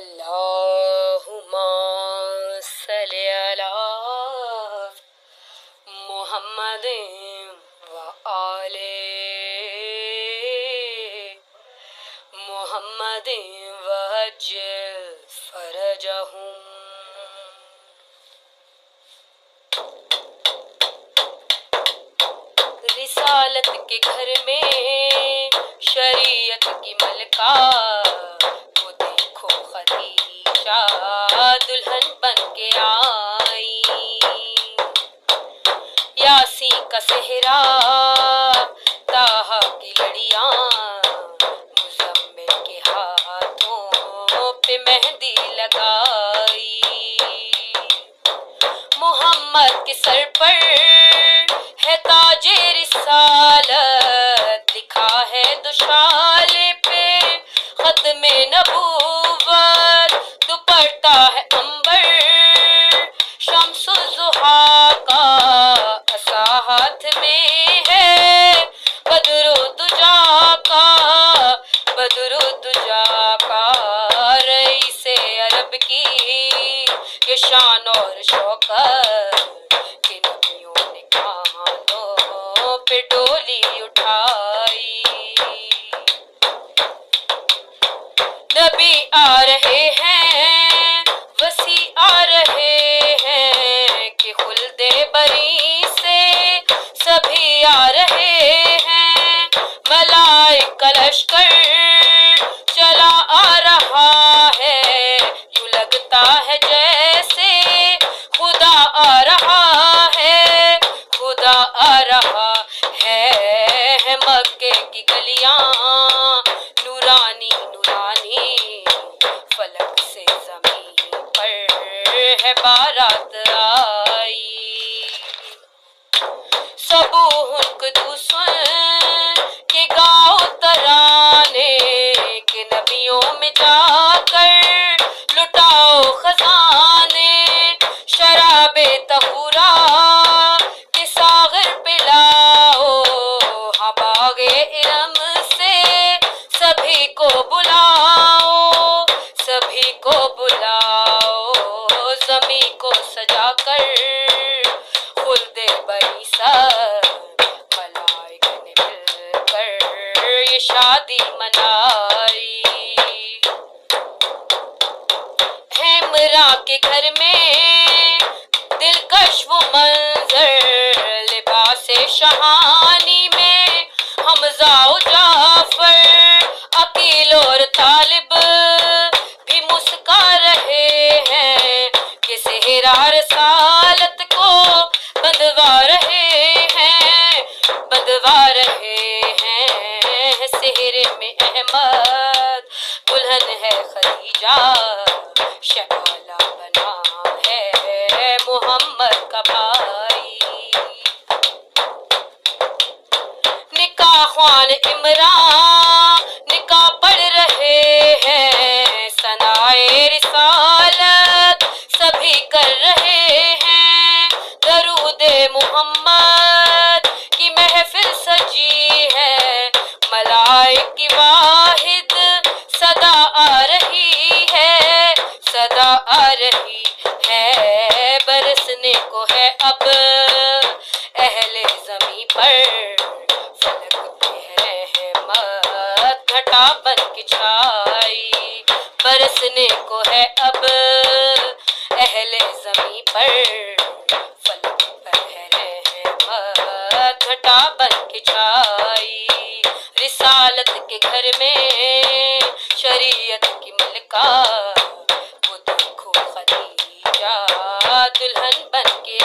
अल्लाहुम्मा सल्लि अला मुहम्मदिन व आले मुहम्मदिन वअज्जिल फरजहुम। रिसालत के घर में शरीयत की मलका, वो देखो खदीजा दुल्हन बन के आई। यासीन का सेहरा ताहा की लड़ियां, मुज़म्मिल के हाथों पे मेहंदी लगाई। मोहम्मद के सर पर है ताजे रिसालत, लिखा है दुशाले पे खत्मे नबूवत। दुपट्टा है अंबर शम्सु ज़ुहा का, असा हाथ में है बदरो दुजा का, बदरो दुजा का। रईसे अरब की ये शान और शौकत, कि नबियों ने कानों पे डोली उठाई। नबी आ रहे हैं, वसी आ रहे हैं, कि खुल्दे बरी से सभी आ रहे हैं। मलाइक का लश्कर चला आ रहा है, यूं लगता है जैसे खुदा आ रहा है, खुदा आ रहा है। मक्के की गलियां नूरानी नूरानी, फलक से जमीन पर है बारात आई। सबूहुन कुदूसन के गाओ तराने, के नबियों में जाकर लुटाओ खजाने। शराबे तहूरा के सागर पिलाओ, हाँ बागे इरम से सभी को बुलाओ, सभी को बुलाओ। ज़मी को सजाकर खुल्दे बरी सब, मलाइक ने मिलकर ये शादी मनाई। हेमरा के घर में दिलकश वो मंजर, लिबासे शहानी में हमजा और जाफर। अकील और तालिब भी मुस्का रहे हैं, कि सेहरा रसालत को बंधवा रहे हैं, बंधवा रहे हैं। सेहरे में अहमद दुल्हन है खदीजा, शहला बना है मोहम्मद का भाई। निकाह ख्वान इमरान निकाह पढ़ रहे हैं, सनाए रिसालत सभी कर रहे हैं। दरूदे मोहम्मद की महफिल सजी है, मलाइक की वाहिद सदा आ रही है, सदा आ रही है। बरसने को है अब अहले ज़मीं पर, फलक पे है रहमत घटा बन के छाई। बरसने को है अब अहले ज़मीं पर, फलक पे है रहमत घटा बन के छाई। रिसालत के घर में शरीयत की मलका, वो देखो खदीजा दुल्हन बन के